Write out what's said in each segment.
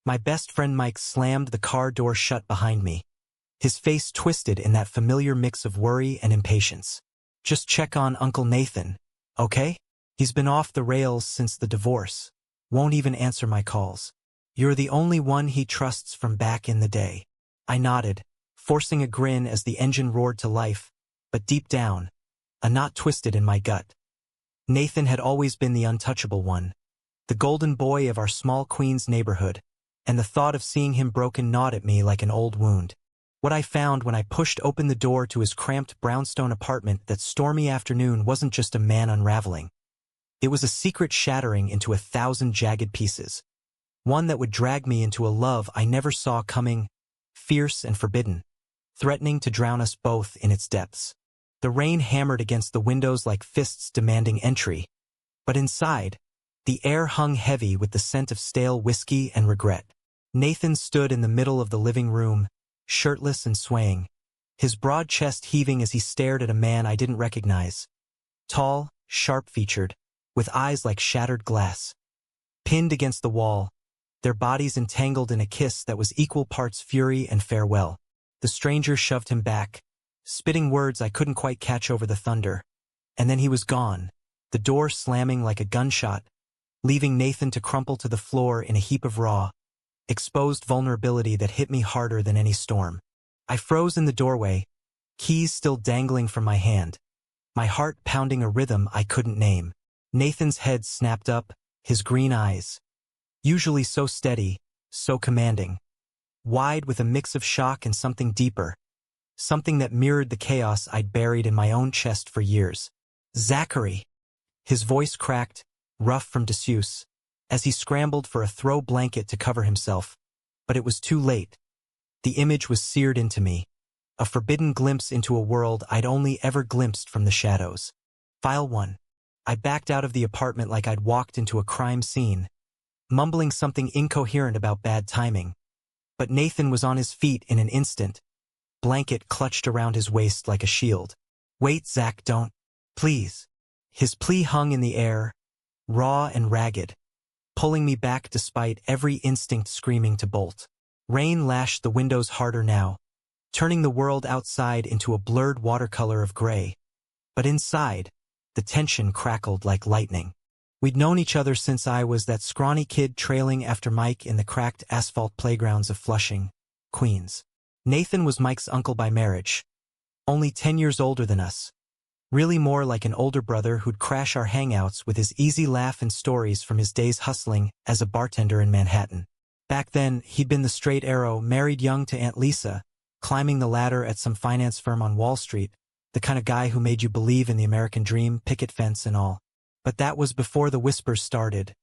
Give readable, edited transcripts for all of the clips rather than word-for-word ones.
My best friend Mike slammed the car door shut behind me. His face twisted in that familiar mix of worry and impatience. "Just check on Uncle Nathan, okay? He's been off the rails since the divorce. Won't even answer my calls. You're the only one he trusts from back in the day." I nodded, forcing a grin as the engine roared to life, but deep down, a knot twisted in my gut. Nathan had always been the untouchable one, the golden boy of our small Queens neighborhood, and the thought of seeing him broken gnawed at me like an old wound. What I found when I pushed open the door to his cramped brownstone apartment that stormy afternoon wasn't just a man unraveling. It was a secret shattering into 1,000 jagged pieces. One that would drag me into a love I never saw coming, fierce and forbidden, threatening to drown us both in its depths. The rain hammered against the windows like fists demanding entry, but inside, the air hung heavy with the scent of stale whiskey and regret. Nathan stood in the middle of the living room, shirtless and swaying, his broad chest heaving as he stared at a man I didn't recognize. Tall, sharp-featured, with eyes like shattered glass. Pinned against the wall, their bodies entangled in a kiss that was equal parts fury and farewell. The stranger shoved him back, spitting words I couldn't quite catch over the thunder. And then he was gone, the door slamming like a gunshot, leaving Nathan to crumple to the floor in a heap of raw, exposed vulnerability that hit me harder than any storm. I froze in the doorway, keys still dangling from my hand, my heart pounding a rhythm I couldn't name. Nathan's head snapped up, his green eyes, usually so steady, so commanding, wide with a mix of shock and something deeper, something that mirrored the chaos I'd buried in my own chest for years. "Zachary!" His voice cracked, rough from disuse, as he scrambled for a throw blanket to cover himself. But it was too late. The image was seared into me, a forbidden glimpse into a world I'd only ever glimpsed from the shadows. File 1. I backed out of the apartment like I'd walked into a crime scene, mumbling something incoherent about bad timing. But Nathan was on his feet in an instant, blanket clutched around his waist like a shield. "Wait, Zach, don't. Please." His plea hung in the air, raw and ragged, pulling me back despite every instinct screaming to bolt. Rain lashed the windows harder now, turning the world outside into a blurred watercolor of gray. But inside, the tension crackled like lightning. We'd known each other since I was that scrawny kid trailing after Mike in the cracked asphalt playgrounds of Flushing, Queens. Nathan was Mike's uncle by marriage, only 10 years older than us. Really more like an older brother who'd crash our hangouts with his easy laugh and stories from his days hustling as a bartender in Manhattan. Back then, he'd been the straight arrow, married young to Aunt Lisa, climbing the ladder at some finance firm on Wall Street, the kind of guy who made you believe in the American dream, picket fence and all. But that was before the whispers started,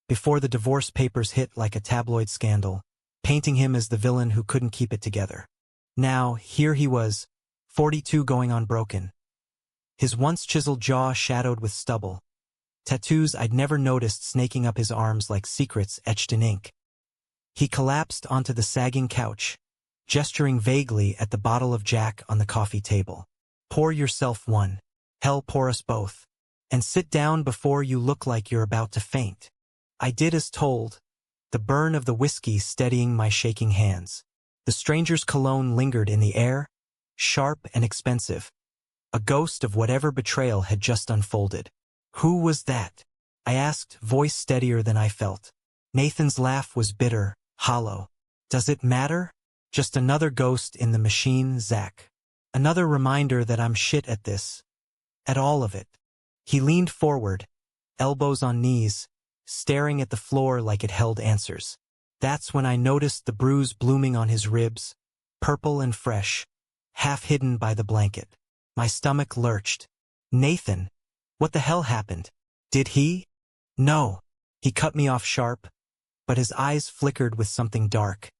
before the divorce papers hit like a tabloid scandal, painting him as the villain who couldn't keep it together. Now, here he was, 42 going on broken. His once chiseled jaw shadowed with stubble, tattoos I'd never noticed snaking up his arms like secrets etched in ink. He collapsed onto the sagging couch, gesturing vaguely at the bottle of Jack on the coffee table. "Pour yourself one. Hell, pour us both. And sit down before you look like you're about to faint." I did as told, the burn of the whiskey steadying my shaking hands. The stranger's cologne lingered in the air, sharp and expensive, a ghost of whatever betrayal had just unfolded. "Who was that?" I asked, voice steadier than I felt. Nathan's laugh was bitter, hollow. "Does it matter? Just another ghost in the machine, Zach. Another reminder that I'm shit at this. At all of it." He leaned forward, elbows on knees, staring at the floor like it held answers. That's when I noticed the bruise blooming on his ribs, purple and fresh, half hidden by the blanket. My stomach lurched. Nathan, what the hell happened? Did he? No. He cut me off sharp, but his eyes flickered with something dark.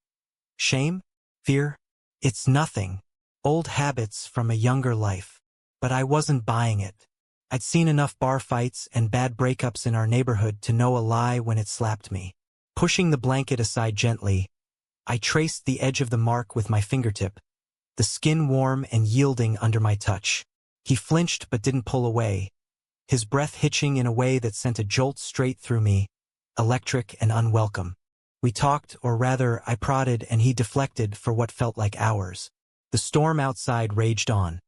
Shame? Fear? It's nothing. Old habits from a younger life. But I wasn't buying it. I'd seen enough bar fights and bad breakups in our neighborhood to know a lie when it slapped me. Pushing the blanket aside gently, I traced the edge of the mark with my fingertip, the skin warm and yielding under my touch. He flinched but didn't pull away, his breath hitching in a way that sent a jolt straight through me, electric and unwelcome. We talked, or rather, I prodded and he deflected for what felt like hours. The storm outside raged on,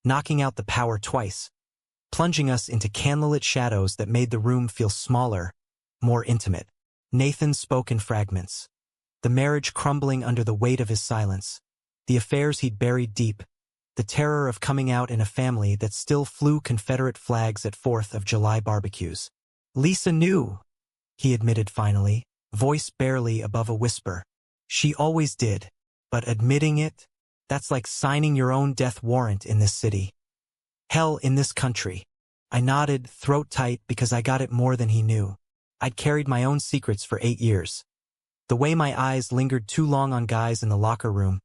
knocking out the power twice, plunging us into candlelit shadows that made the room feel smaller, more intimate. Nathan spoke in fragments, the marriage crumbling under the weight of his silence, the affairs he'd buried deep, the terror of coming out in a family that still flew Confederate flags at 4th of July barbecues. Lisa knew, he admitted finally, voice barely above a whisper. She always did, but admitting it, that's like signing your own death warrant in this city. Hell, in this country. I nodded, throat tight, because I got it more than he knew. I'd carried my own secrets for 8 years. The way my eyes lingered too long on guys in the locker room,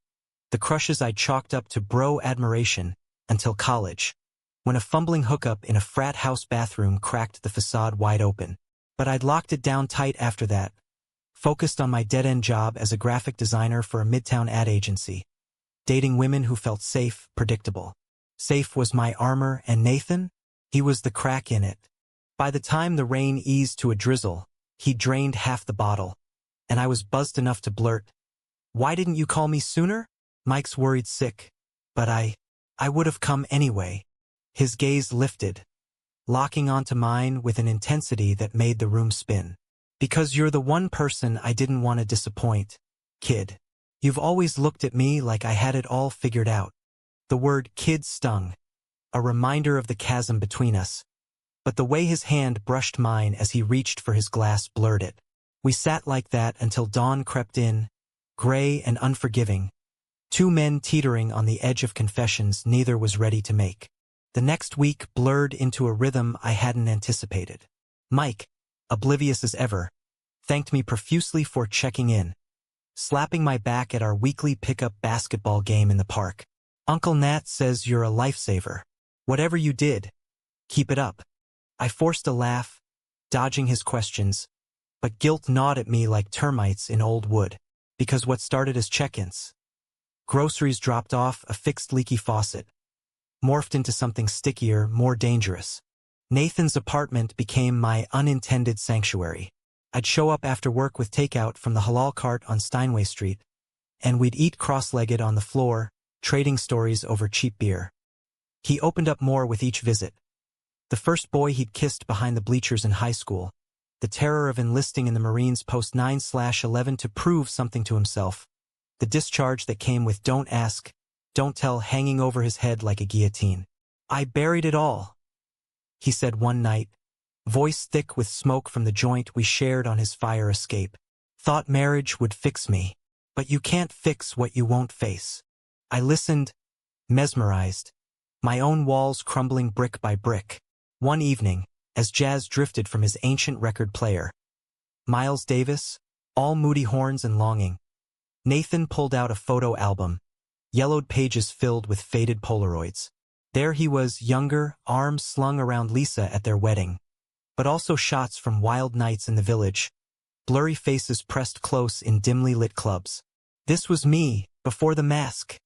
the crushes I'd chalked up to bro admiration, until college, when a fumbling hookup in a frat house bathroom cracked the facade wide open. But I'd locked it down tight after that, focused on my dead-end job as a graphic designer for a midtown ad agency, dating women who felt safe, predictable. Safe was my armor, and Nathan? He was the crack in it. By the time the rain eased to a drizzle, he drained half the bottle, and I was buzzed enough to blurt, "Why didn't you call me sooner?" Mike's worried sick, but I would have come anyway. His gaze lifted, locking onto mine with an intensity that made the room spin. "Because you're the one person I didn't want to disappoint, kid. You've always looked at me like I had it all figured out." The word kid stung, a reminder of the chasm between us. But the way his hand brushed mine as he reached for his glass blurred it. We sat like that until dawn crept in, gray and unforgiving. Two men teetering on the edge of confessions neither was ready to make. The next week blurred into a rhythm I hadn't anticipated. Mike, oblivious as ever, thanked me profusely for checking in, slapping my back at our weekly pickup basketball game in the park. "Uncle Nat says you're a lifesaver. Whatever you did, keep it up." I forced a laugh, dodging his questions, but guilt gnawed at me like termites in old wood. Because what started as check-ins, groceries dropped off, a fixed leaky faucet, morphed into something stickier, more dangerous. Nathan's apartment became my unintended sanctuary. I'd show up after work with takeout from the halal cart on Steinway Street, and we'd eat cross-legged on the floor, trading stories over cheap beer. He opened up more with each visit. The first boy he'd kissed behind the bleachers in high school, the terror of enlisting in the Marines post 9/11 to prove something to himself, the discharge that came with "don't ask, don't tell" hanging over his head like a guillotine. "I buried it all," he said one night, voice thick with smoke from the joint we shared on his fire escape. "Thought marriage would fix me, but you can't fix what you won't face." I listened, mesmerized, my own walls crumbling brick by brick. One evening, as jazz drifted from his ancient record player, Miles Davis, all moody horns and longing, Nathan pulled out a photo album, yellowed pages filled with faded Polaroids. There he was, younger, arms slung around Lisa at their wedding, but also shots from wild nights in the village, blurry faces pressed close in dimly lit clubs. "This was me, before the mask,"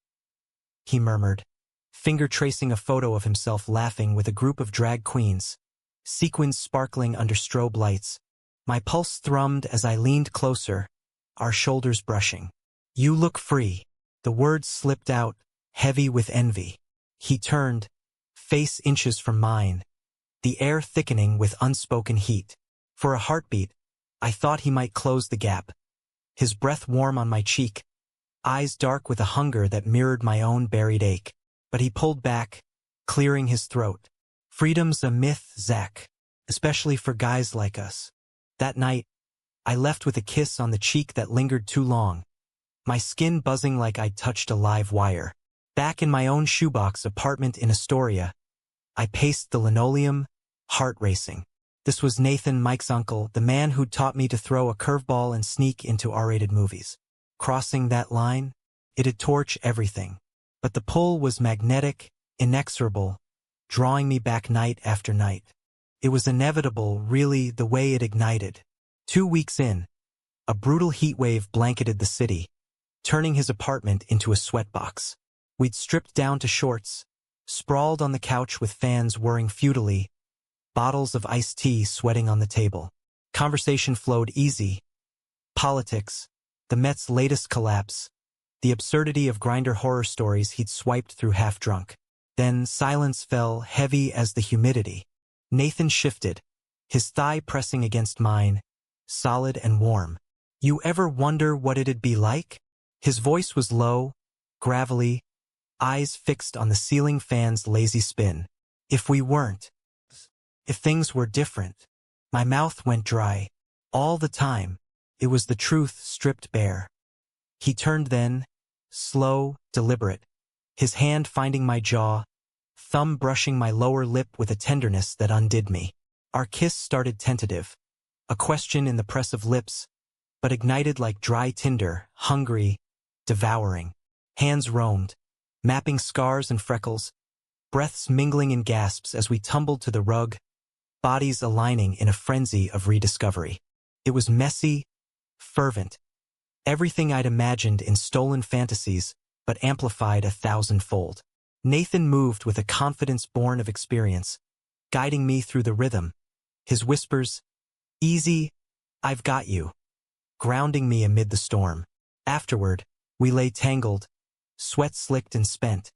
he murmured, finger tracing a photo of himself laughing with a group of drag queens, sequins sparkling under strobe lights. My pulse thrummed as I leaned closer, our shoulders brushing. "You look free." The words slipped out, heavy with envy. He turned, face inches from mine, the air thickening with unspoken heat. For a heartbeat, I thought he might close the gap. His breath warm on my cheek, eyes dark with a hunger that mirrored my own buried ache. But he pulled back, clearing his throat. "Freedom's a myth, Zach, especially for guys like us." That night, I left with a kiss on the cheek that lingered too long, my skin buzzing like I'd touched a live wire. Back in my own shoebox apartment in Astoria, I paced the linoleum, heart racing. This was Nathan, Mike's uncle, the man who'd taught me to throw a curveball and sneak into R-rated movies. Crossing that line, it'd torch everything. But the pull was magnetic, inexorable, drawing me back night after night. It was inevitable, really, the way it ignited. 2 weeks in, a brutal heat wave blanketed the city, turning his apartment into a sweatbox. We'd stripped down to shorts, sprawled on the couch with fans whirring futilely, bottles of iced tea sweating on the table. Conversation flowed easy, Politics, the Met's latest collapse, the absurdity of grinder horror stories he'd swiped through half-drunk. Then silence fell heavy as the humidity. Nathan shifted, his thigh pressing against mine, solid and warm. You ever wonder what it'd be like? His voice was low, gravelly, eyes fixed on the ceiling fan's lazy spin. If we weren't. If things were different. My mouth went dry. All the time. It was the truth stripped bare. He turned then, slow, deliberate, his hand finding my jaw, thumb brushing my lower lip with a tenderness that undid me. Our kiss started tentative, a question in the press of lips, but ignited like dry tinder, hungry, devouring. Hands roamed, mapping scars and freckles, breaths mingling in gasps as we tumbled to the rug, bodies aligning in a frenzy of rediscovery. It was messy, fervent, everything I'd imagined in stolen fantasies, but amplified 1,000-fold. Nathan moved with a confidence born of experience, guiding me through the rhythm. His whispers, "Easy, I've got you," grounding me amid the storm. Afterward, we lay tangled, sweat slicked and spent,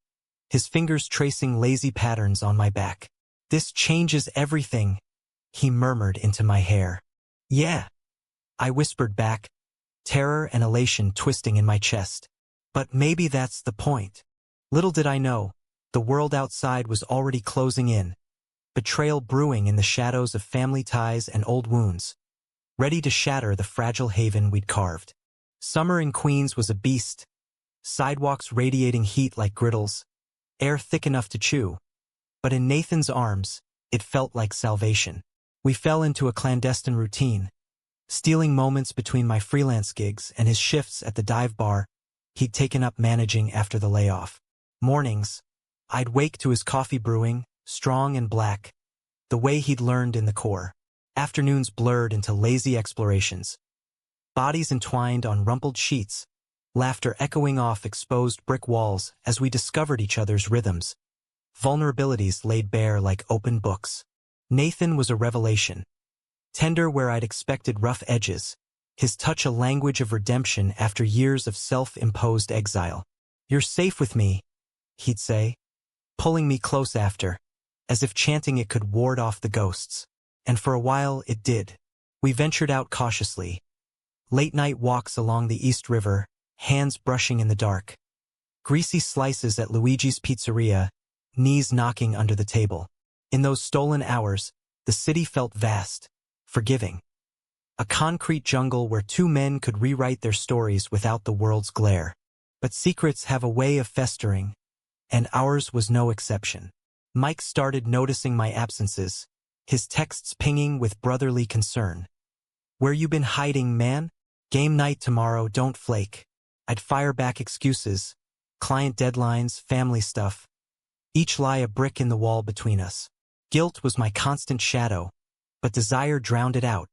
his fingers tracing lazy patterns on my back. "This changes everything," he murmured into my hair. "Yeah," I whispered back, terror and elation twisting in my chest. But maybe that's the point. Little did I know, the world outside was already closing in, betrayal brewing in the shadows of family ties and old wounds, ready to shatter the fragile haven we'd carved. Summer in Queens was a beast, sidewalks radiating heat like griddles, air thick enough to chew. But in Nathan's arms, it felt like salvation. We fell into a clandestine routine, stealing moments between my freelance gigs and his shifts at the dive bar he'd taken up managing after the layoff. Mornings, I'd wake to his coffee brewing, strong and black, the way he'd learned in the Corps. Afternoons blurred into lazy explorations, bodies entwined on rumpled sheets, laughter echoing off exposed brick walls as we discovered each other's rhythms, vulnerabilities laid bare like open books. Nathan was a revelation. Tender where I'd expected rough edges, his touch a language of redemption after years of self-imposed exile. "You're safe with me," he'd say, pulling me close after, as if chanting it could ward off the ghosts. And for a while it did. We ventured out cautiously. Late-night walks along the East River, hands brushing in the dark. Greasy slices at Luigi's Pizzeria, knees knocking under the table. In those stolen hours, the city felt vast, forgiving. A concrete jungle where two men could rewrite their stories without the world's glare. But secrets have a way of festering, and ours was no exception. Mike started noticing my absences, his texts pinging with brotherly concern. "Where you been hiding, man? Game night tomorrow, don't flake." I'd fire back excuses, client deadlines, family stuff. Each lie a brick in the wall between us. Guilt was my constant shadow, but desire drowned it out,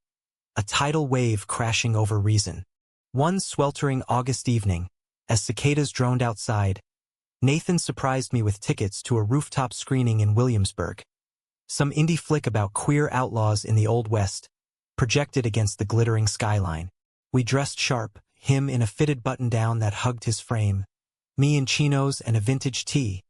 a tidal wave crashing over reason. One sweltering August evening, as cicadas droned outside, Nathan surprised me with tickets to a rooftop screening in Williamsburg. Some indie flick about queer outlaws in the Old West, projected against the glittering skyline. We dressed sharp, him in a fitted button-down that hugged his frame, me in chinos and a vintage tee,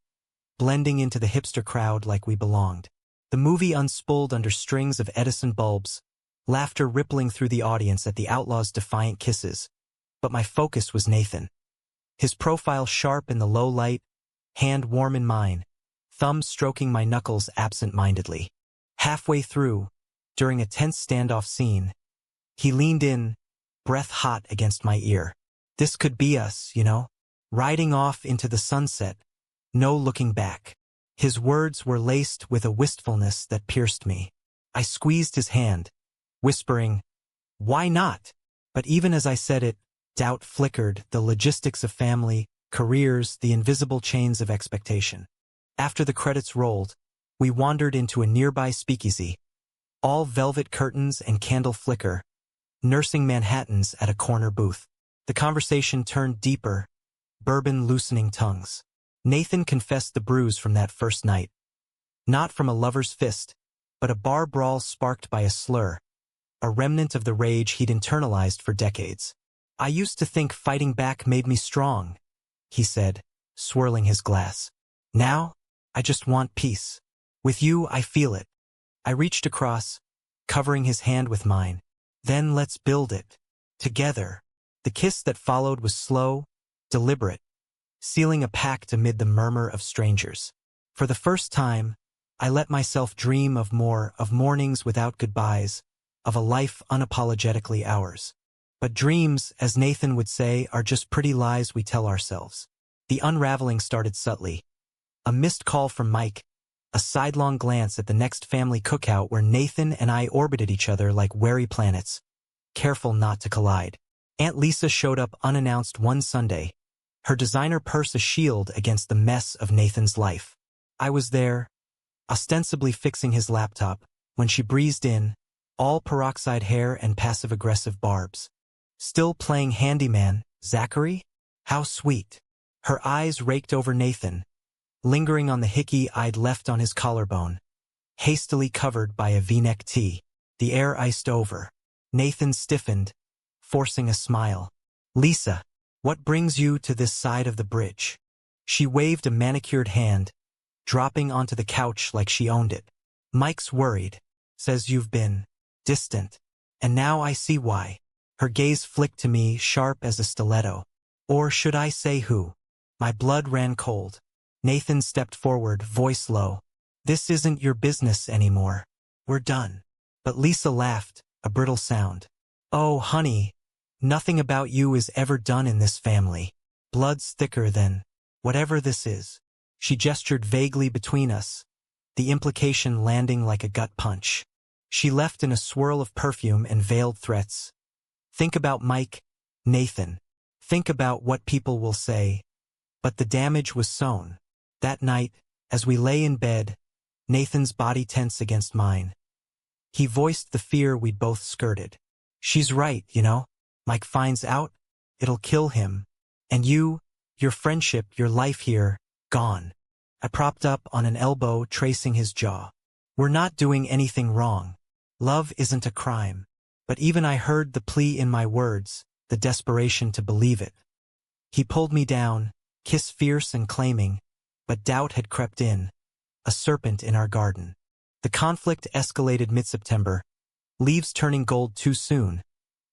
blending into the hipster crowd like we belonged. The movie unspooled under strings of Edison bulbs, laughter rippling through the audience at the outlaws' defiant kisses. But my focus was Nathan. His profile sharp in the low light, hand warm in mine, thumb stroking my knuckles absent-mindedly. Halfway through, during a tense standoff scene, he leaned in, breath hot against my ear. "This could be us, you know? Riding off into the sunset, no looking back." His words were laced with a wistfulness that pierced me. I squeezed his hand, whispering, "Why not?" But even as I said it, doubt flickered, the logistics of family, careers, the invisible chains of expectation. After the credits rolled, we wandered into a nearby speakeasy, all velvet curtains and candle flicker, nursing Manhattans at a corner booth. The conversation turned deeper, bourbon loosening tongues. Nathan confessed the bruise from that first night. Not from a lover's fist, but a bar brawl sparked by a slur, a remnant of the rage he'd internalized for decades. "I used to think fighting back made me strong," he said, swirling his glass. "Now, I just want peace. With you, I feel it." I reached across, covering his hand with mine. "Then let's build it. Together." The kiss that followed was slow, deliberate, sealing a pact amid the murmur of strangers. For the first time, I let myself dream of more, of mornings without goodbyes, of a life unapologetically ours. But dreams, as Nathan would say, are just pretty lies we tell ourselves. The unraveling started subtly. A missed call from Mike, a sidelong glance at the next family cookout where Nathan and I orbited each other like wary planets, careful not to collide. Aunt Lisa showed up unannounced one Sunday, her designer purse a shield against the mess of Nathan's life. I was there, ostensibly fixing his laptop, when she breezed in, all peroxide hair and passive-aggressive barbs. "Still playing handyman, Zachary? How sweet." Her eyes raked over Nathan, lingering on the hickey I'd left on his collarbone, hastily covered by a V-neck tee, the air iced over. Nathan stiffened, forcing a smile. "Lisa, what brings you to this side of the bridge?" She waved a manicured hand, dropping onto the couch like she owned it. "Mike's worried, says you've been distant, and now I see why." Her gaze flicked to me, sharp as a stiletto. Or should I say who? My blood ran cold. Nathan stepped forward, voice low. "This isn't your business anymore. We're done." But Lisa laughed, a brittle sound. "Oh, honey, nothing about you is ever done in this family. Blood's thicker than whatever this is." She gestured vaguely between us, the implication landing like a gut punch. She left in a swirl of perfume and veiled threats. "Think about Mike, Nathan. Think about what people will say." But the damage was sown. That night, as we lay in bed, Nathan's body tense against mine, he voiced the fear we'd both skirted. "She's right, you know. Mike finds out, it'll kill him. And you, your friendship, your life here, gone." I propped up on an elbow, tracing his jaw. "We're not doing anything wrong. Love isn't a crime." But even I heard the plea in my words, the desperation to believe it. He pulled me down, kiss fierce and claiming, but doubt had crept in, a serpent in our garden. The conflict escalated mid-September, leaves turning gold too soon,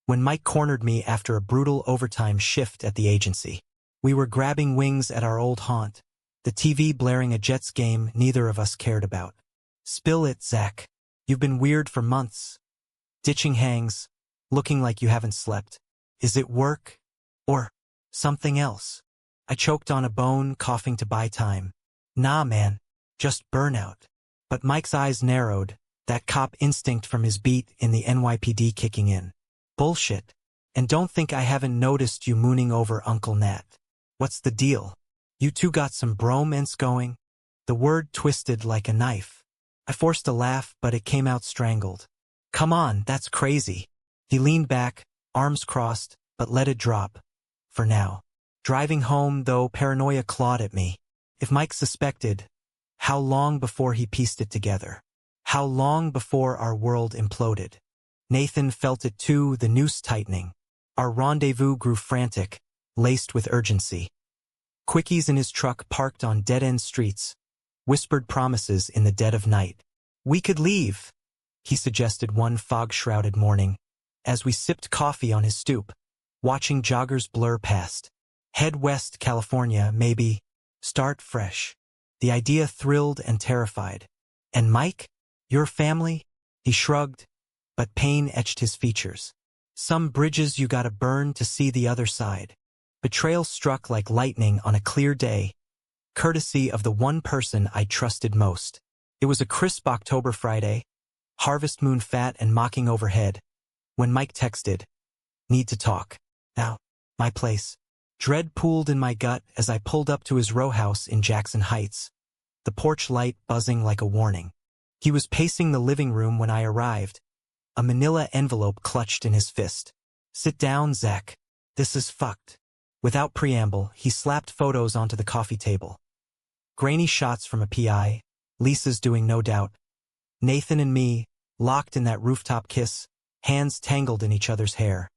when Mike cornered me after a brutal overtime shift at the agency. We were grabbing wings at our old haunt, the TV blaring a Jets game neither of us cared about. "Spill it, Zach. You've been weird for months. Ditching hangs, looking like you haven't slept. Is it work? Or something else?" I choked on a bone, coughing to buy time. "Nah, man. Just burnout." But Mike's eyes narrowed, that cop instinct from his beat in the NYPD kicking in. "Bullshit. And don't think I haven't noticed you mooning over Uncle Nat. What's the deal? You two got some bromance going?" The word twisted like a knife. I forced a laugh, but it came out strangled. "Come on, that's crazy." He leaned back, arms crossed, but let it drop. For now. Driving home, though, paranoia clawed at me. If Mike suspected, how long before he pieced it together? How long before our world imploded? Nathan felt it too, the noose tightening. Our rendezvous grew frantic, laced with urgency. Quickies in his truck parked on dead-end streets, whispered promises in the dead of night. "We could leave," he suggested one fog-shrouded morning, as we sipped coffee on his stoop, watching joggers blur past. "Head west, California, maybe. Start fresh." The idea thrilled and terrified. "And Mike? Your family?" He shrugged, but pain etched his features. "Some bridges you gotta burn to see the other side." Betrayal struck like lightning on a clear day, courtesy of the one person I trusted most. It was a crisp October Friday, harvest moon fat and mocking overhead, when Mike texted, "Need to talk. Now, my place." Dread pooled in my gut as I pulled up to his row house in Jackson Heights, the porch light buzzing like a warning. He was pacing the living room when I arrived, a manila envelope clutched in his fist. "Sit down, Zach. This is fucked." Without preamble, he slapped photos onto the coffee table. Grainy shots from a PI, Lisa's doing no doubt. Nathan and me, locked in that rooftop kiss, hands tangled in each other's hair.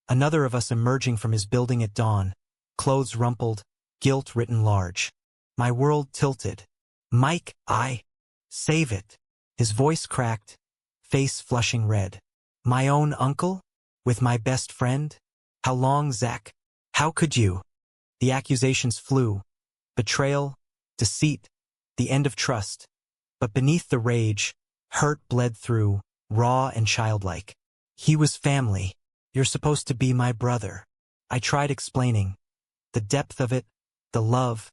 Another of us emerging from his building at dawn, clothes rumpled, guilt written large. My world tilted. Mike, save it. His voice cracked, face flushing red. My own uncle? With my best friend? How long, Zach? How could you? The accusations flew. Betrayal, deceit, the end of trust. But beneath the rage, hurt bled through, raw and childlike. He was family. You're supposed to be my brother. I tried explaining. The depth of it, the love.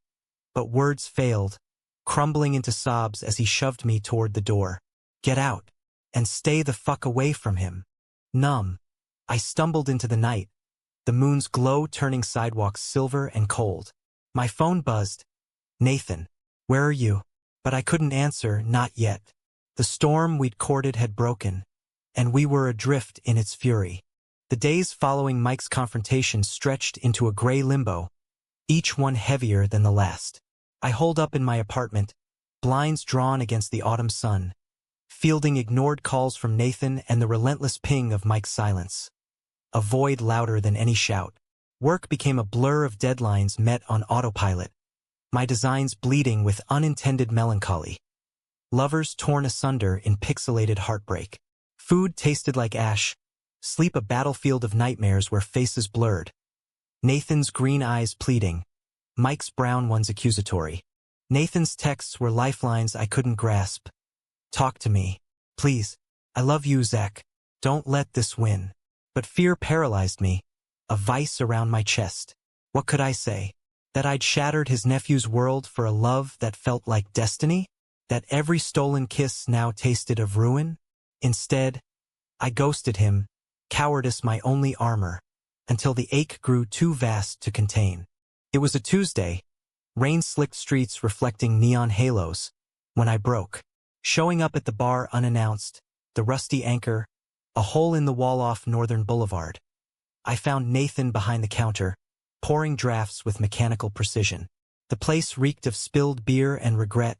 But words failed, crumbling into sobs as he shoved me toward the door. Get out. And stay the fuck away from him. Numb. I stumbled into the night, the moon's glow turning sidewalks silver and cold. My phone buzzed. Nathan, where are you? But I couldn't answer, not yet. The storm we'd courted had broken, and we were adrift in its fury. The days following Mike's confrontation stretched into a gray limbo, each one heavier than the last. I holed up in my apartment, blinds drawn against the autumn sun, fielding ignored calls from Nathan and the relentless ping of Mike's silence. A void louder than any shout. Work became a blur of deadlines met on autopilot, my designs bleeding with unintended melancholy. Lovers torn asunder in pixelated heartbreak. Food tasted like ash, sleep a battlefield of nightmares where faces blurred. Nathan's green eyes pleading, Mike's brown ones accusatory. Nathan's texts were lifelines I couldn't grasp. Talk to me. Please. I love you, Zach. Don't let this win. But fear paralyzed me, a vice around my chest. What could I say? That I'd shattered his nephew's world for a love that felt like destiny? That every stolen kiss now tasted of ruin? Instead, I ghosted him, cowardice my only armor, until the ache grew too vast to contain. It was a Tuesday, rain-slicked streets reflecting neon halos, when I broke. Showing up at the bar unannounced, the rusty anchor, a hole in the wall off Northern Boulevard. I found Nathan behind the counter, pouring drafts with mechanical precision. The place reeked of spilled beer and regret,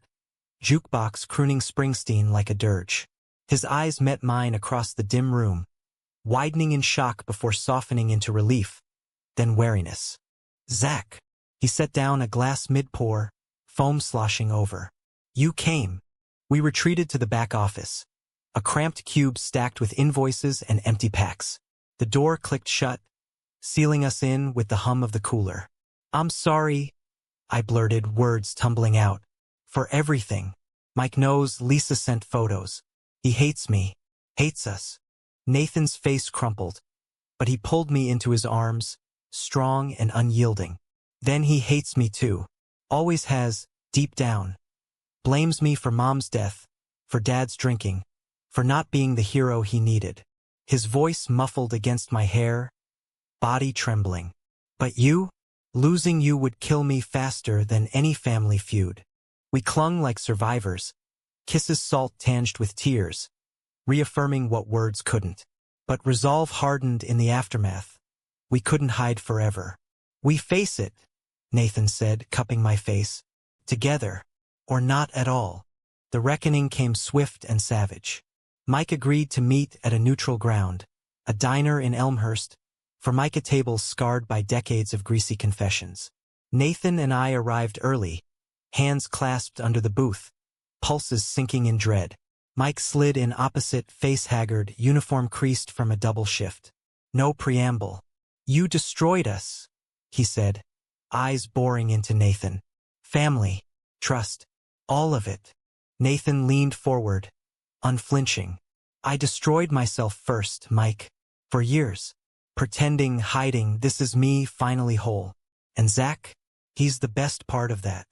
jukebox crooning Springsteen like a dirge. His eyes met mine across the dim room, widening in shock before softening into relief, then wariness. Zach. He set down a glass mid-pour, foam sloshing over. You came. We retreated to the back office. A cramped cube stacked with invoices and empty packs. The door clicked shut, sealing us in with the hum of the cooler. I'm sorry, I blurted, words tumbling out. For everything. Mike knows Lisa sent photos. He hates me. Hates us. Nathan's face crumpled, but he pulled me into his arms, strong and unyielding. Then he hates me too. Always has, deep down. Blames me for Mom's death, for Dad's drinking, for not being the hero he needed. His voice muffled against my hair, body trembling. But you? Losing you would kill me faster than any family feud. We clung like survivors, kisses salt-tinged with tears, reaffirming what words couldn't. But resolve hardened in the aftermath. We couldn't hide forever. We face it, Nathan said, cupping my face. Together, or not at all. The reckoning came swift and savage. Mike agreed to meet at a neutral ground, a diner in Elmhurst, Formica tables scarred by decades of greasy confessions. Nathan and I arrived early, hands clasped under the booth, pulses sinking in dread. Mike slid in opposite, face haggard, uniform creased from a double shift. No preamble. You destroyed us, he said, eyes boring into Nathan. Family, trust, all of it. Nathan leaned forward, unflinching. I destroyed myself first, Mike. For years. Pretending, hiding, this is me finally whole. And Zach? He's the best part of that.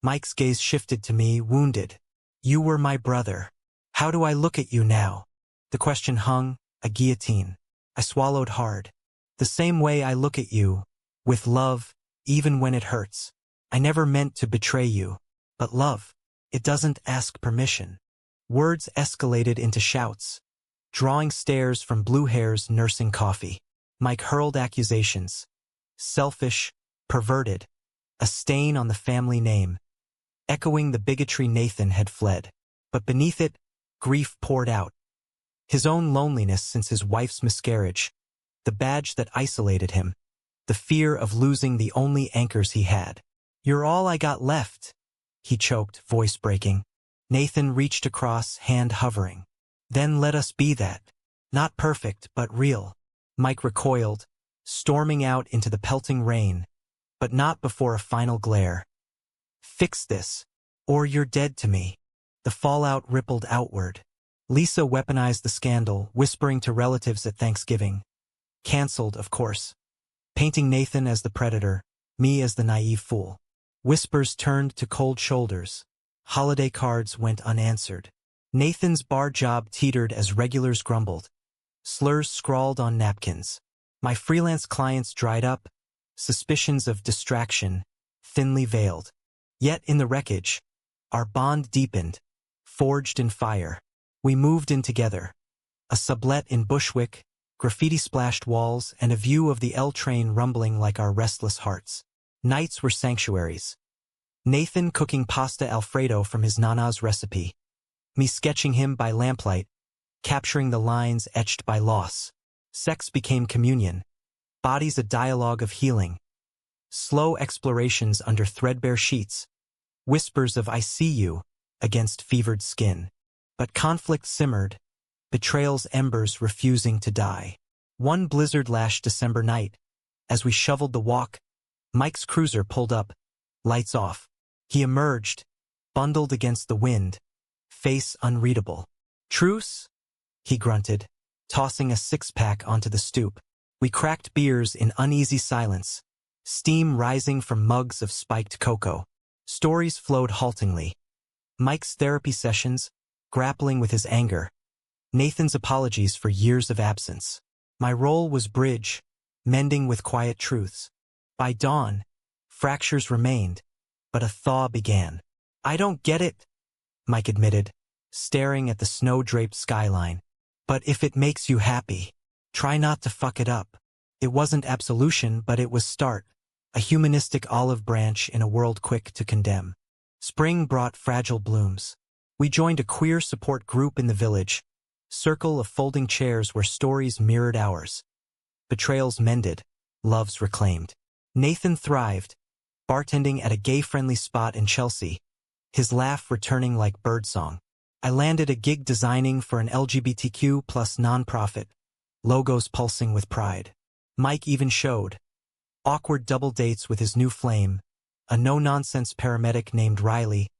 Mike's gaze shifted to me, wounded. You were my brother. How do I look at you now? The question hung, a guillotine. I swallowed hard. The same way I look at you, with love, even when it hurts. I never meant to betray you. But love, it doesn't ask permission. Words escalated into shouts, drawing stares from blue hairs nursing coffee. Mike hurled accusations. Selfish, perverted, a stain on the family name, echoing the bigotry Nathan had fled. But beneath it, grief poured out. His own loneliness since his wife's miscarriage, the badge that isolated him, the fear of losing the only anchors he had. "You're all I got left," he choked, voice breaking. Nathan reached across, hand hovering. "Then let us be that. Not perfect, but real." Mike recoiled, storming out into the pelting rain, but not before a final glare. "Fix this, or you're dead to me." The fallout rippled outward. Lisa weaponized the scandal, whispering to relatives at Thanksgiving. Cancelled, of course. Painting Nathan as the predator, me as the naive fool. Whispers turned to cold shoulders. Holiday cards went unanswered. Nathan's bar job teetered as regulars grumbled. Slurs scrawled on napkins. My freelance clients dried up, suspicions of distraction, thinly veiled. Yet in the wreckage, our bond deepened, forged in fire. We moved in together. A sublet in Bushwick, graffiti-splashed walls, and a view of the L train rumbling like our restless hearts. Nights were sanctuaries. Nathan cooking pasta Alfredo from his Nana's recipe. Me sketching him by lamplight, capturing the lines etched by loss. Sex became communion. Bodies a dialogue of healing. Slow explorations under threadbare sheets. Whispers of "I see you" against fevered skin. But conflict simmered, betrayal's embers refusing to die. One blizzard-lashed December night, as we shoveled the walk, Mike's cruiser pulled up, lights off. He emerged, bundled against the wind, face unreadable. "Truce?" he grunted, tossing a six-pack onto the stoop. We cracked beers in uneasy silence, steam rising from mugs of spiked cocoa. Stories flowed haltingly. Mike's therapy sessions, grappling with his anger. Nathan's apologies for years of absence. My role was bridge, mending with quiet truths. By dawn, fractures remained, but a thaw began. "I don't get it," Mike admitted, staring at the snow-draped skyline. "But if it makes you happy, try not to fuck it up." It wasn't absolution, but it was start. A humanistic olive branch in a world quick to condemn. Spring brought fragile blooms. We joined a queer support group in the village, circle of folding chairs where stories mirrored ours. Betrayals mended, loves reclaimed. Nathan thrived, bartending at a gay-friendly spot in Chelsea, his laugh returning like birdsong. I landed a gig designing for an LGBTQ+ nonprofit, logos pulsing with pride. Mike even showed. Awkward double dates with his new flame, a no-nonsense paramedic named Riley,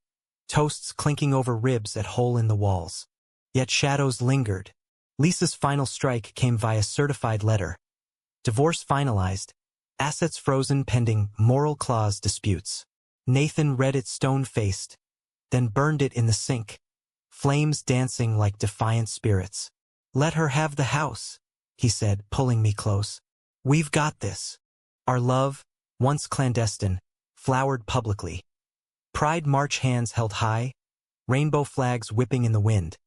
toasts clinking over ribs at hole-in-the-walls. Yet shadows lingered. Lisa's final strike came via certified letter. Divorce finalized, assets frozen pending moral clause disputes. Nathan read it stone-faced, then burned it in the sink, flames dancing like defiant spirits. "Let her have the house," he said, pulling me close. "We've got this." Our love, once clandestine, flowered publicly. Pride March hands held high, rainbow flags whipping in the wind.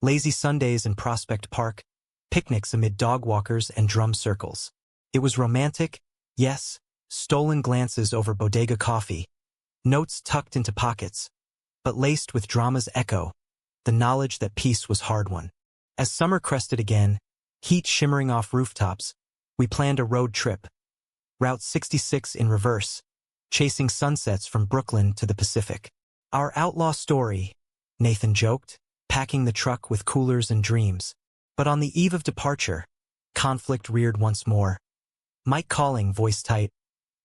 Lazy Sundays in Prospect Park, picnics amid dog walkers and drum circles. It was romantic, yes, stolen glances over bodega coffee, notes tucked into pockets, but laced with drama's echo, the knowledge that peace was hard-won. As summer crested again, heat shimmering off rooftops, we planned a road trip. Route 66 in reverse, chasing sunsets from Brooklyn to the Pacific. "Our outlaw story," Nathan joked, packing the truck with coolers and dreams. But on the eve of departure, conflict reared once more. Mike calling, voice tight.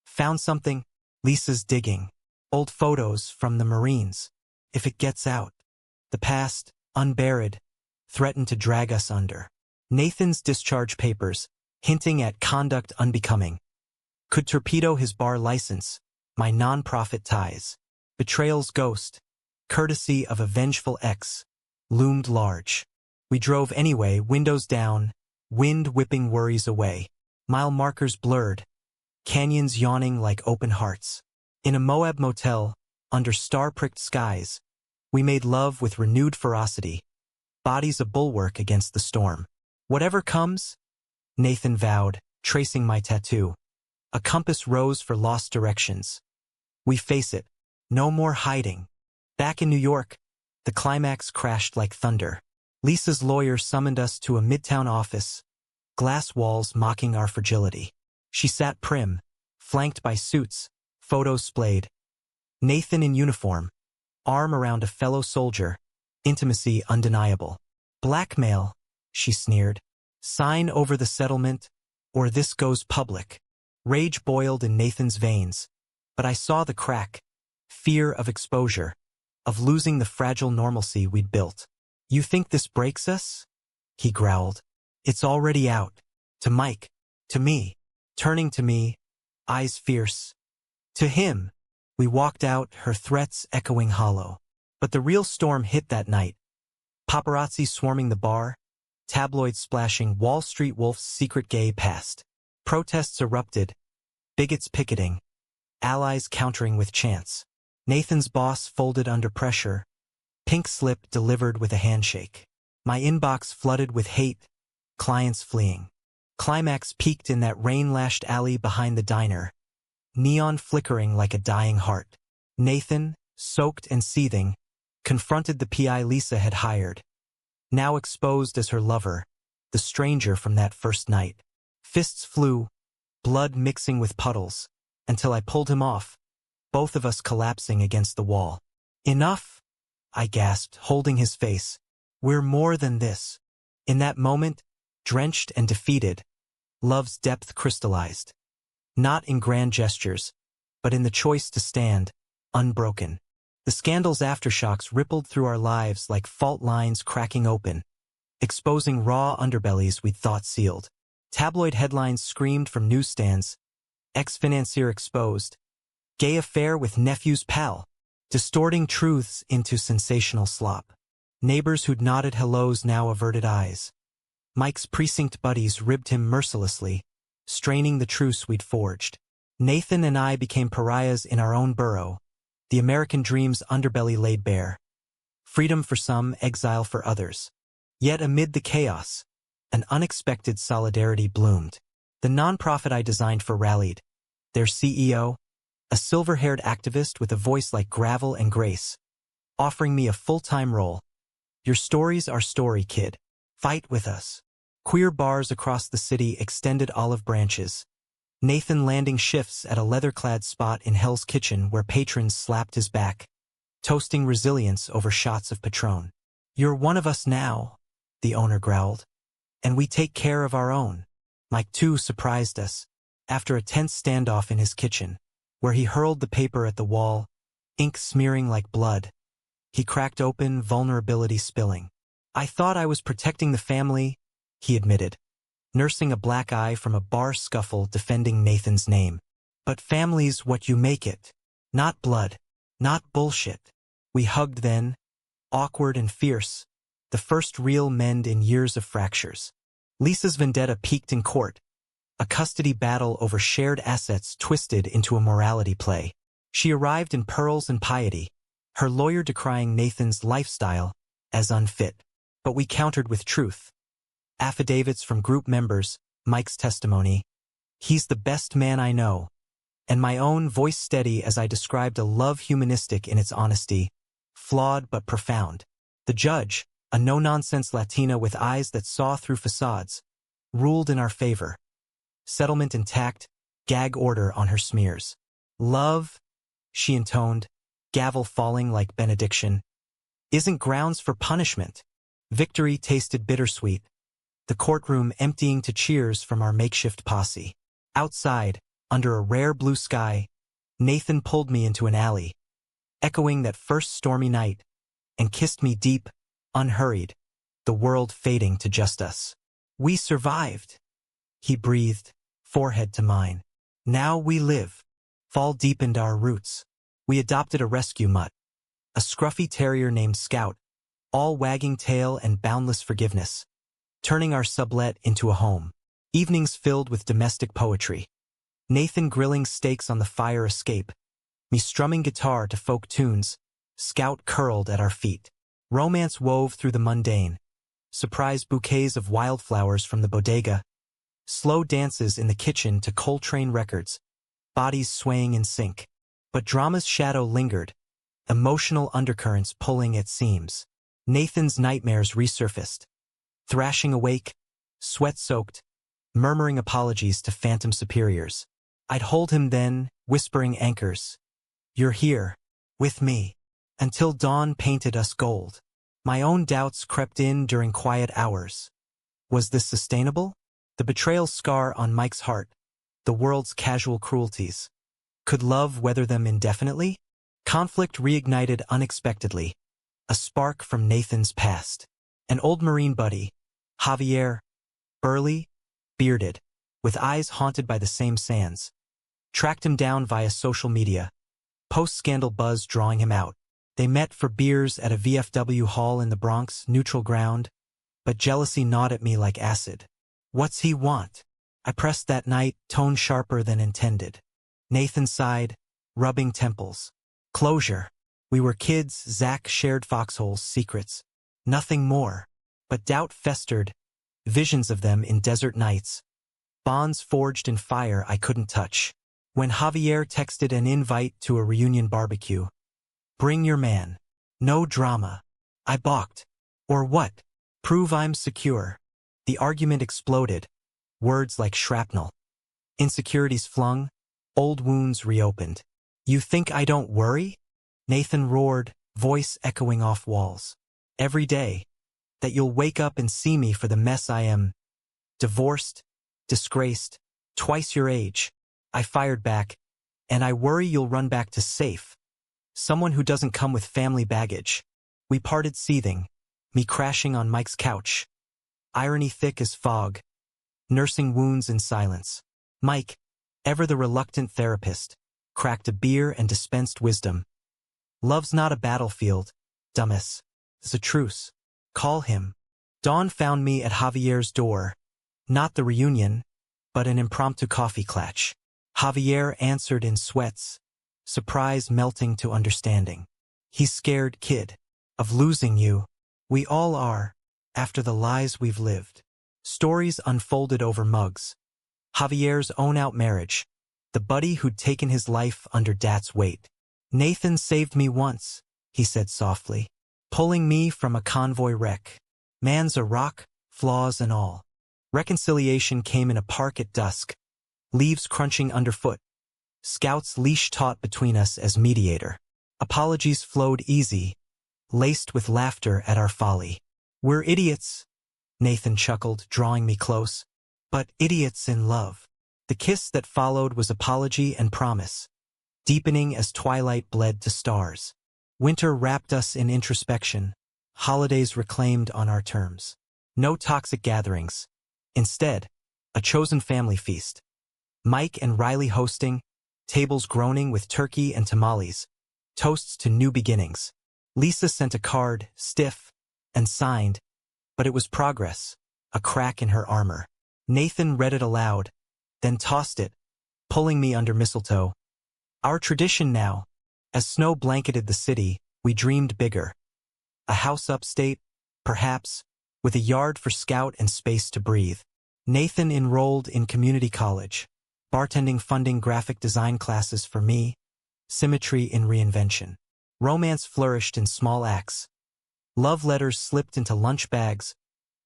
"Found something?" Lisa's digging. "Old photos from the Marines. If it gets out." The past, unburied, threatened to drag us under. Nathan's discharge papers, hinting at conduct unbecoming. Could torpedo his bar license, my non-profit ties. Betrayal's ghost, courtesy of a vengeful ex, loomed large. We drove anyway, windows down, wind whipping worries away. Mile markers blurred, canyons yawning like open hearts. In a Moab motel, under star-pricked skies, we made love with renewed ferocity, bodies a bulwark against the storm. "Whatever comes," Nathan vowed, tracing my tattoo. A compass rose for lost directions. We face it. No more hiding. Back in New York, the climax crashed like thunder. Lisa's lawyer summoned us to a midtown office, glass walls mocking our fragility. She sat prim, flanked by suits, photos splayed. Nathan in uniform, arm around a fellow soldier, intimacy undeniable. Blackmail, she sneered. Sign over the settlement, or this goes public. Rage boiled in Nathan's veins, but I saw the crack. Fear of exposure, of losing the fragile normalcy we'd built. You think this breaks us? He growled. It's already out. To Mike. To me. Turning to me, eyes fierce. To him. We walked out, her threats echoing hollow. But the real storm hit that night. Paparazzi swarming the bar, tabloids splashing Wall Street Wolf's secret gay past. Protests erupted, bigots picketing, allies countering with chants. Nathan's boss folded under pressure, pink slip delivered with a handshake. My inbox flooded with hate, clients fleeing. Climax peaked in that rain-lashed alley behind the diner, neon flickering like a dying heart. Nathan, soaked and seething, confronted the PI Lisa had hired, now exposed as her lover, the stranger from that first night. Fists flew, blood mixing with puddles, until I pulled him off, both of us collapsing against the wall. Enough, I gasped, holding his face. We're more than this. In that moment, drenched and defeated, love's depth crystallized. Not in grand gestures, but in the choice to stand, unbroken. The scandal's aftershocks rippled through our lives like fault lines cracking open, exposing raw underbellies we'd thought sealed. Tabloid headlines screamed from newsstands, ex-financier exposed, gay affair with nephew's pal, distorting truths into sensational slop. Neighbors who'd nodded hellos now averted eyes. Mike's precinct buddies ribbed him mercilessly, straining the truce we'd forged. Nathan and I became pariahs in our own borough, the American dream's underbelly laid bare. Freedom for some, exile for others. Yet amid the chaos, an unexpected solidarity bloomed. The nonprofit I designed for rallied. Their CEO, a silver-haired activist with a voice like gravel and grace, offering me a full-time role. Your story's our story, kid. Fight with us. Queer bars across the city extended olive branches. Nathan landing shifts at a leather-clad spot in Hell's Kitchen where patrons slapped his back, toasting resilience over shots of Patron. You're one of us now, the owner growled. And we take care of our own. Mike, too, surprised us, after a tense standoff in his kitchen, where he hurled the paper at the wall, ink smearing like blood. He cracked open, vulnerability spilling. I thought I was protecting the family, he admitted, nursing a black eye from a bar scuffle defending Nathan's name. But family's what you make it. Not blood. Not bullshit. We hugged then, awkward and fierce, the first real mend in years of fractures. Lisa's vendetta peaked in court, a custody battle over shared assets twisted into a morality play. She arrived in pearls and piety, her lawyer decrying Nathan's lifestyle as unfit. But we countered with truth. Affidavits from group members, Mike's testimony, he's the best man I know, and my own voice steady as I described a love humanistic in its honesty, flawed but profound. The judge, a no-nonsense Latina with eyes that saw through facades, ruled in our favor. Settlement intact, gag order on her smears. Love, she intoned, gavel falling like benediction, isn't grounds for punishment. Victory tasted bittersweet, the courtroom emptying to cheers from our makeshift posse. Outside, under a rare blue sky, Nathan pulled me into an alley, echoing that first stormy night, and kissed me deep, unhurried, the world fading to just us. We survived, he breathed, forehead to mine. Now we live. Fall deepened our roots. We adopted a rescue mutt, a scruffy terrier named Scout, all wagging tail and boundless forgiveness, turning our sublet into a home. Evenings filled with domestic poetry. Nathan grilling steaks on the fire escape, me strumming guitar to folk tunes, Scout curled at our feet. Romance wove through the mundane, surprise bouquets of wildflowers from the bodega, slow dances in the kitchen to Coltrane records, bodies swaying in sync. But drama's shadow lingered, emotional undercurrents pulling at seams. Nathan's nightmares resurfaced. Thrashing awake, sweat-soaked, murmuring apologies to phantom superiors. I'd hold him then, whispering anchors. You're here, with me. Until dawn painted us gold. My own doubts crept in during quiet hours. Was this sustainable? The betrayal scar on Mike's heart, the world's casual cruelties. Could love weather them indefinitely? Conflict reignited unexpectedly. A spark from Nathan's past. An old Marine buddy, Javier, burly, bearded, with eyes haunted by the same sands. Tracked him down via social media. Post-scandal buzz drawing him out. They met for beers at a VFW hall in the Bronx, neutral ground, but jealousy gnawed at me like acid. What's he want? I pressed that night, tone sharper than intended. Nathan sighed, rubbing temples. Closure. We were kids, Zach shared foxholes, secrets. Nothing more. But doubt festered, visions of them in desert nights. Bonds forged in fire I couldn't touch. When Javier texted an invite to a reunion barbecue. Bring your man. No drama. I balked. Or what? Prove I'm secure. The argument exploded. Words like shrapnel. Insecurities flung. Old wounds reopened. You think I don't worry? Nathan roared, voice echoing off walls. Every day. That you'll wake up and see me for the mess I am. Divorced. Disgraced. Twice your age. I fired back. And I worry you'll run back to safe. Someone who doesn't come with family baggage. We parted seething. Me crashing on Mike's couch. Irony thick as fog. Nursing wounds in silence. Mike, ever the reluctant therapist, cracked a beer and dispensed wisdom. Love's not a battlefield, dumbass. It's a truce. Call him. Dawn found me at Javier's door. Not the reunion, but an impromptu coffee clatch. Javier answered in sweats, surprise melting to understanding. He's scared, kid, of losing you. We all are, after the lies we've lived. Stories unfolded over mugs. Javier's own-out marriage, the buddy who'd taken his life under Dat's weight. Nathan saved me once, he said softly, pulling me from a convoy wreck. Man's a rock, flaws and all. Reconciliation came in a park at dusk, leaves crunching underfoot. Scouts leash taut between us as mediator. Apologies flowed easy, laced with laughter at our folly. We're idiots, Nathan chuckled, drawing me close, but idiots in love. The kiss that followed was apology and promise, deepening as twilight bled to stars. Winter wrapped us in introspection, holidays reclaimed on our terms. No toxic gatherings. Instead, a chosen family feast. Mike and Riley hosting, tables groaning with turkey and tamales, toasts to new beginnings. Lisa sent a card, stiff and signed, but it was progress, a crack in her armor. Nathan read it aloud, then tossed it, pulling me under mistletoe. Our tradition now. As snow blanketed the city, we dreamed bigger. A house upstate, perhaps, with a yard for Scout and space to breathe. Nathan enrolled in community college, bartending funding graphic design classes for me, symmetry in reinvention. Romance flourished in small acts. Love letters slipped into lunch bags,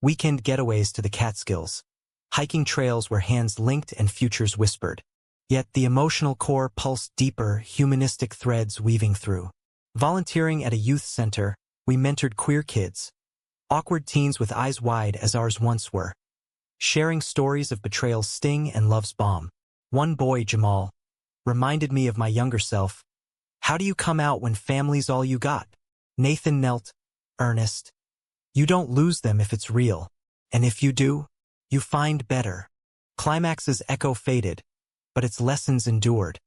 weekend getaways to the Catskills, hiking trails where hands linked and futures whispered. Yet the emotional core pulsed deeper, humanistic threads weaving through. Volunteering at a youth center, we mentored queer kids, awkward teens with eyes wide as ours once were, sharing stories of betrayal's sting and love's balm. One boy, Jamal, reminded me of my younger self. How do you come out when family's all you got? Nathan knelt, earnest. You don't lose them if it's real, and if you do, you find better. Climax's echo faded, but its lessons endured.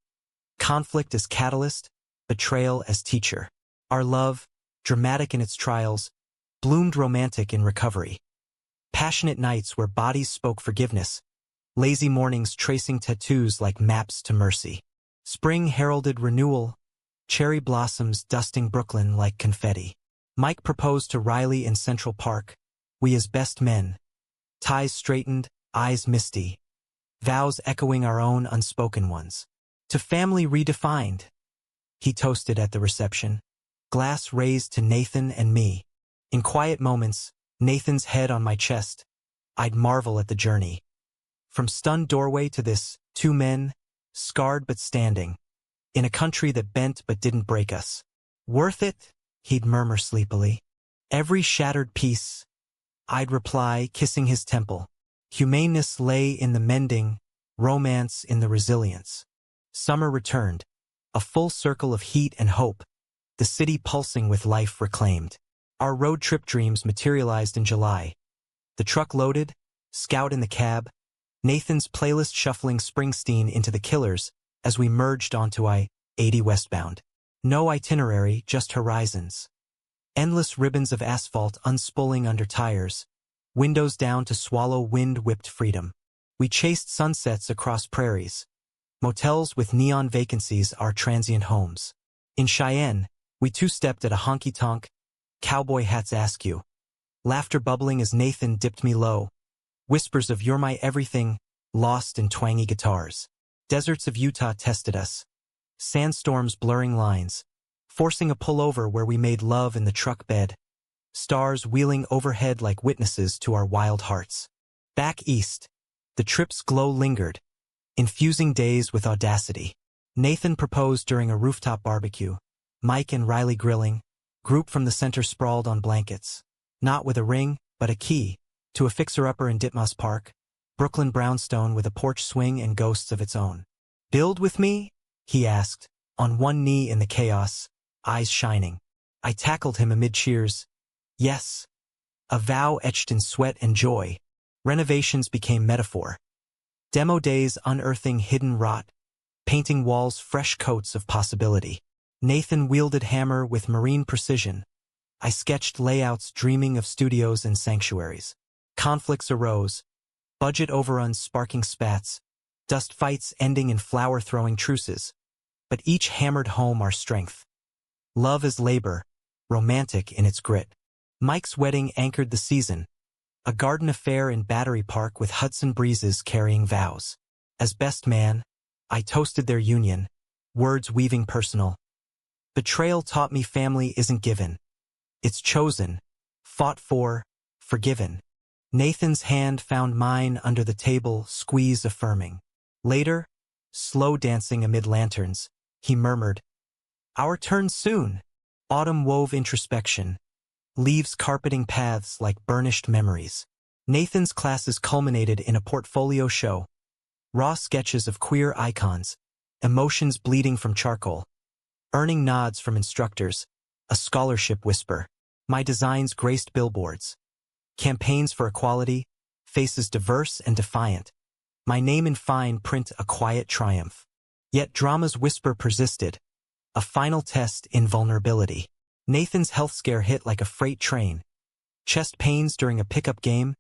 Conflict as catalyst, betrayal as teacher. Our love, dramatic in its trials, bloomed romantic in recovery. Passionate nights where bodies spoke forgiveness, lazy mornings tracing tattoos like maps to mercy. Spring heralded renewal, cherry blossoms dusting Brooklyn like confetti. Mike proposed to Riley in Central Park, we as best men. Ties straightened, eyes misty. Vows echoing our own unspoken ones. To family redefined. He toasted at the reception. Glass raised to Nathan and me. In quiet moments, Nathan's head on my chest, I'd marvel at the journey. From stunned doorway to this, two men, scarred but standing, in a country that bent but didn't break us. Worth it? He'd murmur sleepily. Every shattered piece, I'd reply, kissing his temple. Humaneness lay in the mending, romance in the resilience. Summer returned, a full circle of heat and hope, the city pulsing with life reclaimed. Our road trip dreams materialized in July. The truck loaded, Scout in the cab, Nathan's playlist shuffling Springsteen into the Killers as we merged onto I-80 westbound. No itinerary, just horizons. Endless ribbons of asphalt unspooling under tires, windows down to swallow wind-whipped freedom. We chased sunsets across prairies, motels with neon vacancies our transient homes. In Cheyenne, we two-stepped at a honky-tonk, cowboy hats askew. Laughter bubbling as Nathan dipped me low. Whispers of "You're my everything," lost in twangy guitars. Deserts of Utah tested us. Sandstorms blurring lines, forcing a pullover where we made love in the truck bed. Stars wheeling overhead like witnesses to our wild hearts. Back east, the trip's glow lingered, infusing days with audacity. Nathan proposed during a rooftop barbecue. Mike and Riley grilling, group from the center sprawled on blankets. Not with a ring, but a key, to a fixer-upper in Ditmas Park, Brooklyn brownstone with a porch swing and ghosts of its own. "Build with me?" he asked, on one knee in the chaos, eyes shining. I tackled him amid cheers. Yes. A vow etched in sweat and joy. Renovations became metaphor. Demo days unearthing hidden rot, painting walls fresh coats of possibility. Nathan wielded hammer with marine precision. I sketched layouts dreaming of studios and sanctuaries. Conflicts arose, budget overruns sparking spats, dust fights ending in flower-throwing truces, but each hammered home our strength. Love as labor, romantic in its grit. Mike's wedding anchored the season, a garden affair in Battery Park with Hudson breezes carrying vows. As best man, I toasted their union, words weaving personal. Betrayal taught me family isn't given. It's chosen, fought for, forgiven. Nathan's hand found mine under the table, squeeze affirming. Later, slow dancing amid lanterns, he murmured, "Our turn soon." Autumn wove introspection, leaves carpeting paths like burnished memories. Nathan's classes culminated in a portfolio show. Raw sketches of queer icons, emotions bleeding from charcoal. Earning nods from instructors, a scholarship whisper. My designs graced billboards. Campaigns for equality, faces diverse and defiant. My name in fine print a quiet triumph. Yet drama's whisper persisted. A final test in vulnerability. Nathan's health scare hit like a freight train. Chest pains during a pickup game,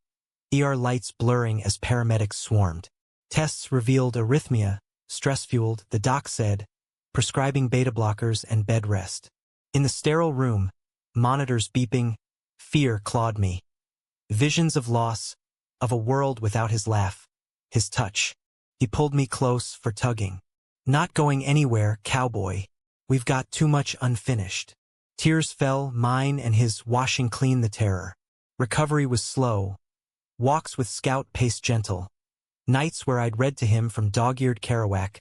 ER lights blurring as paramedics swarmed. Tests revealed arrhythmia, stress-fueled, the doc said, prescribing beta blockers and bed rest. In the sterile room, monitors beeping, fear clawed me. Visions of loss, of a world without his laugh, his touch. He pulled me close for tugging. "Not going anywhere, cowboy. We've got too much unfinished." Tears fell, mine and his, washing clean the terror. Recovery was slow. Walks with Scout paced gentle. Nights where I'd read to him from dog-eared Kerouac,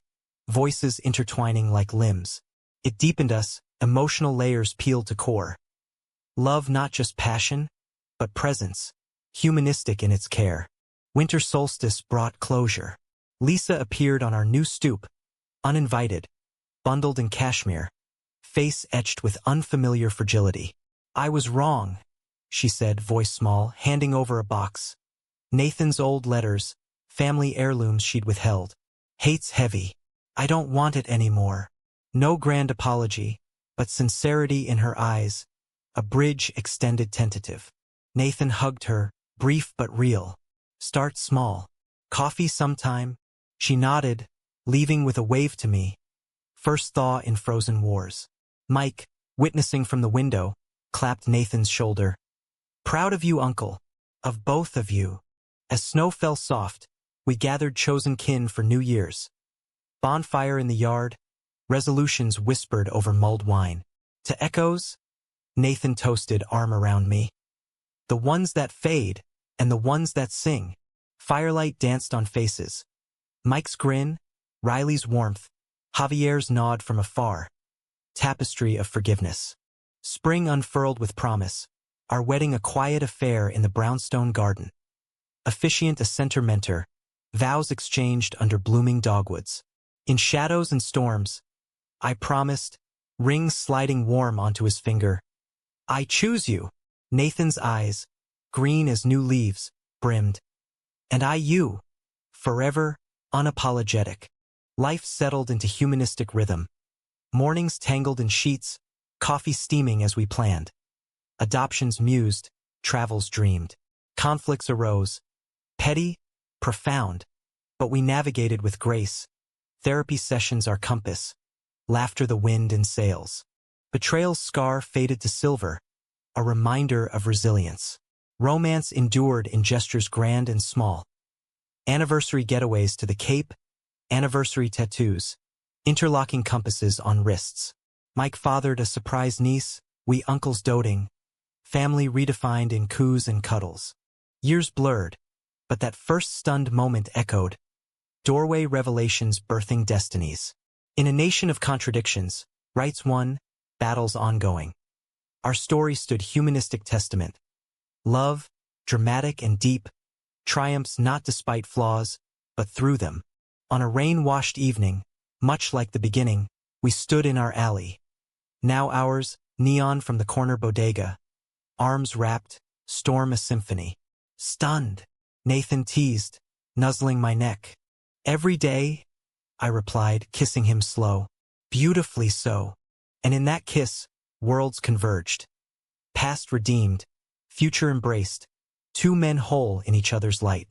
voices intertwining like limbs. It deepened us, emotional layers peeled to core. Love not just passion, but presence, humanistic in its care. Winter solstice brought closure. Lisa appeared on our new stoop, uninvited, bundled in cashmere, face etched with unfamiliar fragility. "I was wrong," she said, voice small, handing over a box. Nathan's old letters, family heirlooms she'd withheld. "Hate's heavy. I don't want it anymore." No grand apology, but sincerity in her eyes, a bridge extended tentative. Nathan hugged her, brief but real. "Start small. Coffee sometime?" She nodded, leaving with a wave to me. First thaw in frozen wars. Mike, witnessing from the window, clapped Nathan's shoulder. "Proud of you, uncle. Of both of you." As snow fell soft, we gathered chosen kin for New Year's. Bonfire in the yard, resolutions whispered over mulled wine. To echoes, Nathan toasted, arm around me. The ones that fade, and the ones that sing. Firelight danced on faces. Mike's grin, Riley's warmth, Javier's nod from afar. Tapestry of forgiveness. Spring unfurled with promise. Our wedding a quiet affair in the brownstone garden. Officiant a center mentor. Vows exchanged under blooming dogwoods. In shadows and storms, I promised, ring sliding warm onto his finger. I choose you. Nathan's eyes, green as new leaves, brimmed. And I you, forever, unapologetic. Life settled into humanistic rhythm. Mornings tangled in sheets, coffee steaming as we planned. Adoptions mused, travels dreamed. Conflicts arose. Petty, profound, but we navigated with grace. Therapy sessions our compass. Laughter the wind and sails. Betrayal's scar faded to silver, a reminder of resilience. Romance endured in gestures grand and small. Anniversary getaways to the Cape, anniversary tattoos, interlocking compasses on wrists. Mike fathered a surprise niece, we uncles doting, family redefined in coos and cuddles. Years blurred, but that first stunned moment echoed. Doorway revelations birthing destinies. In a nation of contradictions, rights won, battles ongoing. Our story stood humanistic testament. Love, dramatic and deep, triumphs not despite flaws, but through them. On a rain-washed evening, much like the beginning, we stood in our alley. Now ours, neon from the corner bodega. Arms wrapped, storm a symphony. Stunned, Nathan teased, nuzzling my neck. Every day, I replied, kissing him slow. Beautifully so. And in that kiss, worlds converged. Past redeemed, future embraced, two men whole in each other's light.